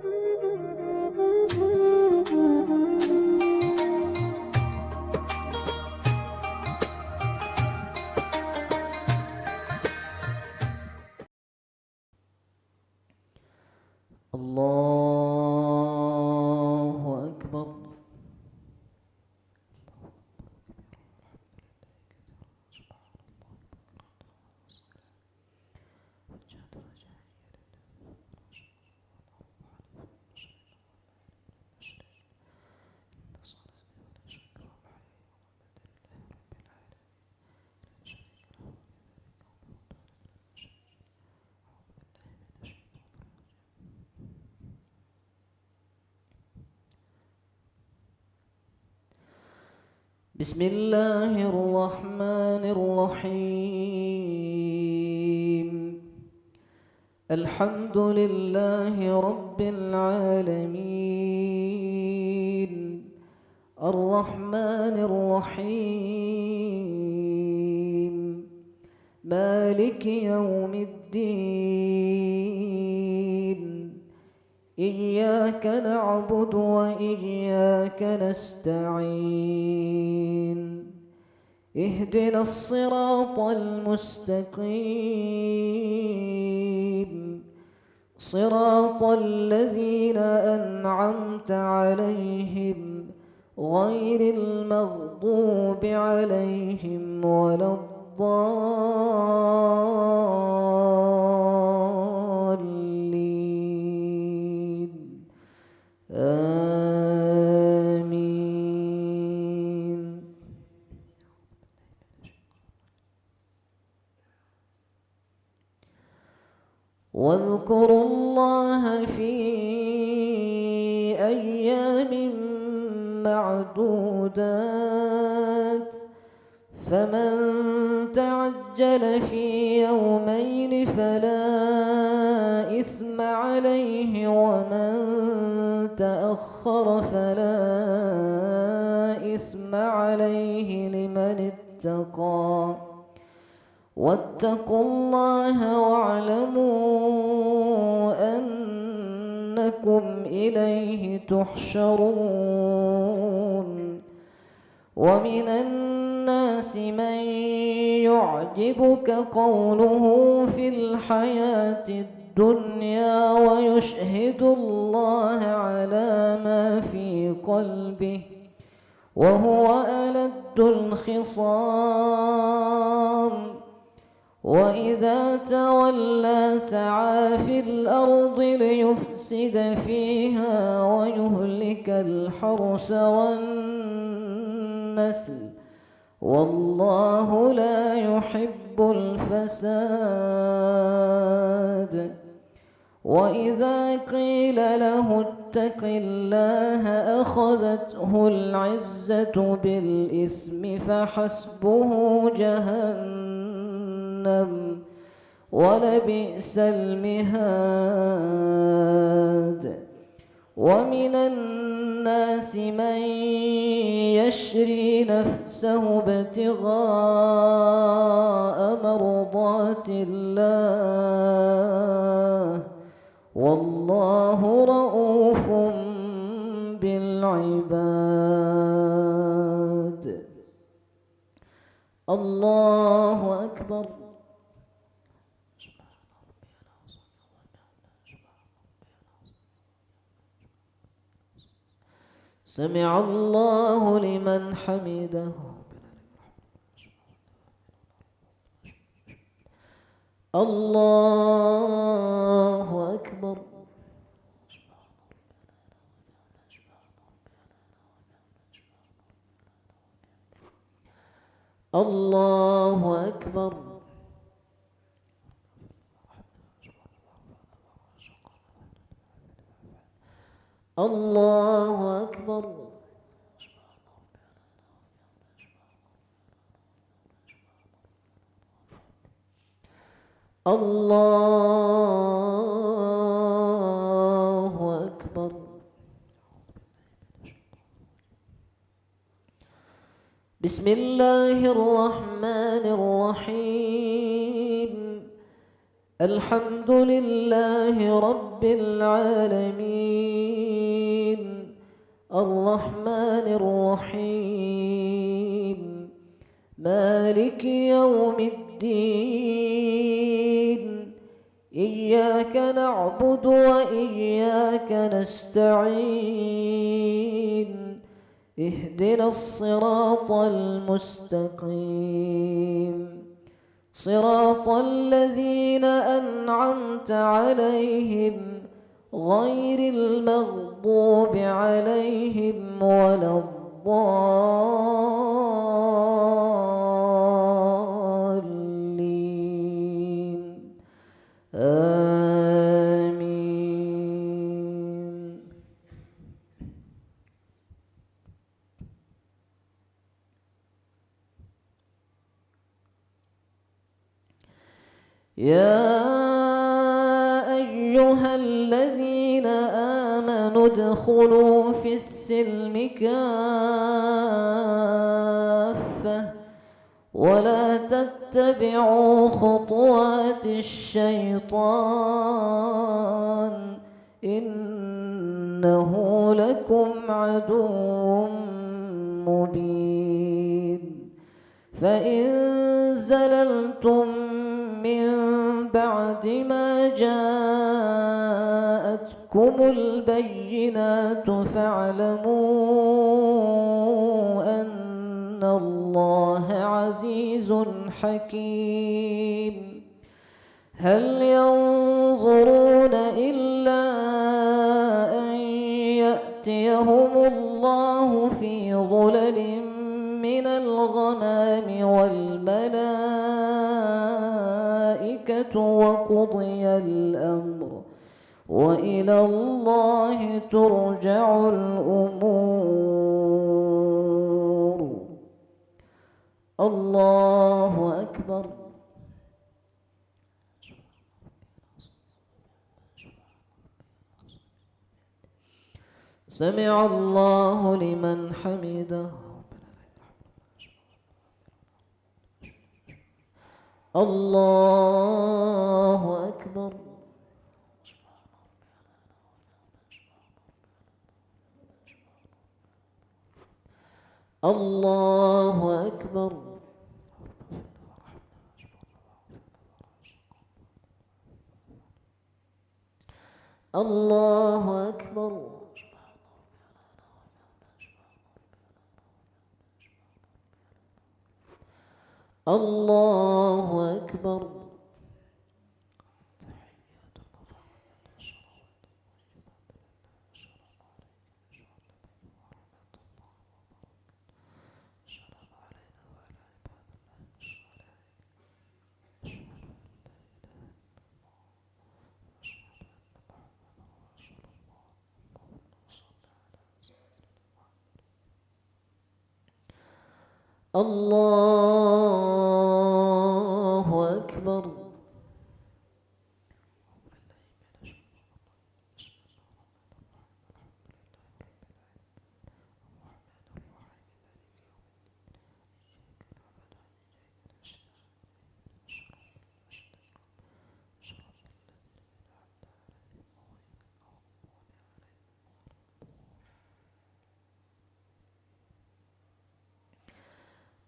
الله أكبر. بسم الله الرحمن الرحيم. الحمد لله رب العالمين، الرحمن الرحيم، مالك يوم الدين. إياك نعبد وإياك نستعين. اهدنا الصراط المستقيم، صراط الذين أنعمت عليهم غير المغضوب عليهم ولا الضالين. آمين. واذكروا الله في أيام معدودات، فمن تعجل في يومين فلا إثم عليه، ومن تأخر فلا إثم عليه لمن اتقى. واتقوا الله واعلموا أنكم إليه تحشرون. ومن الناس من يعجبك قوله في الحياة الدنيا ويشهد الله على ما في قلبه وهو ألد الخصام. وإذا تولى سعى في الأرض ليفسد فيها ويهلك الحرث والنسل، والله لا يحب الفساد. وإذا قيل له اتق الله أخذته العزة بالإثم فحسبه جهنم ولبئس المهاد. ومن الناس من يشري نفسه ابتغاء مرضات الله، والله رؤوف بالعباد. الله أكبر. سمع الله لمن حمده. الله أكبر. الله أكبر. الله أكبر. الله أكبر. بسم الله الرحمن الرحيم. الحمد لله رب العالمين الرحمن الرحيم مالك يوم الدين إياك نعبد وإياك نستعين اهدنا الصراط المستقيم صراط الذين أنعمت عليهم غير المغضوب عليهم ولا الضالين آمين. يا أيها الذين آمنوا ادخلوا في السلم كافة ولا تتبعوا خطوات الشيطان إنه لكم عدو مبين. فإن زللتم من بعد ما جاءتكم البينات فاعلموا أن الله عزيز حكيم. هل ينظرون إلا أن يأتيهم الله في ظلل من الغمام والملائكة وقضي الأمر وإلى الله ترجع الأمور. الله أكبر. سمع الله لمن حمده. الله أكبر. الله أكبر. الله أكبر. الله أكبر. الله أكبر.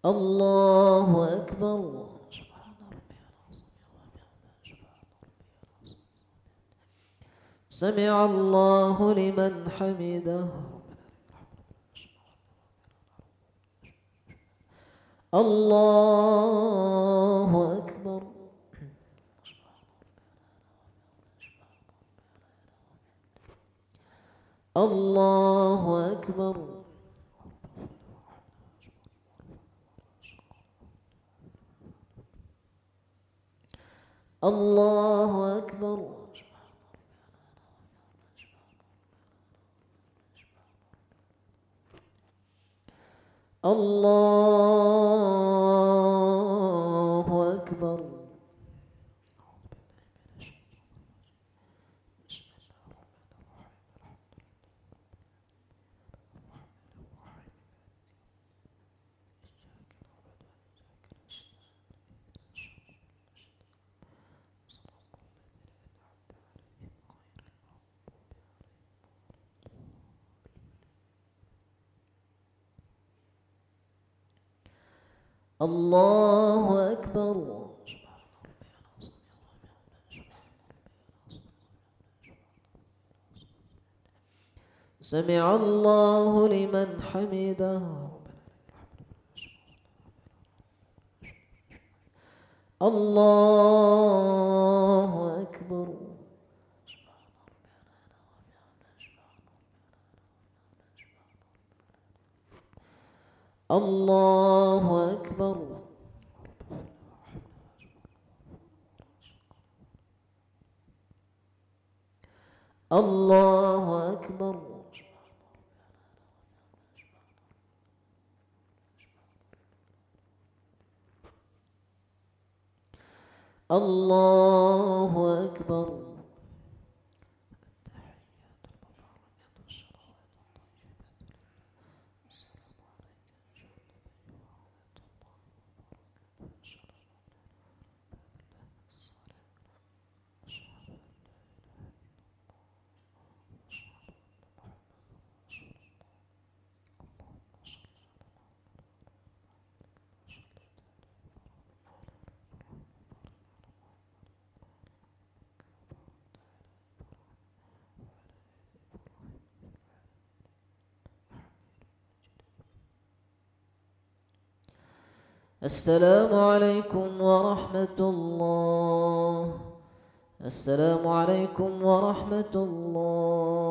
الله أكبر. سمع الله لمن حمده. الله أكبر. الله أكبر. الله أكبر. الله أكبر. الله أكبر. سمع الله لمن حمده. الله أكبر. الله أكبر. الله أكبر. الله أكبر. السلام عليكم ورحمة الله. السلام عليكم ورحمة الله.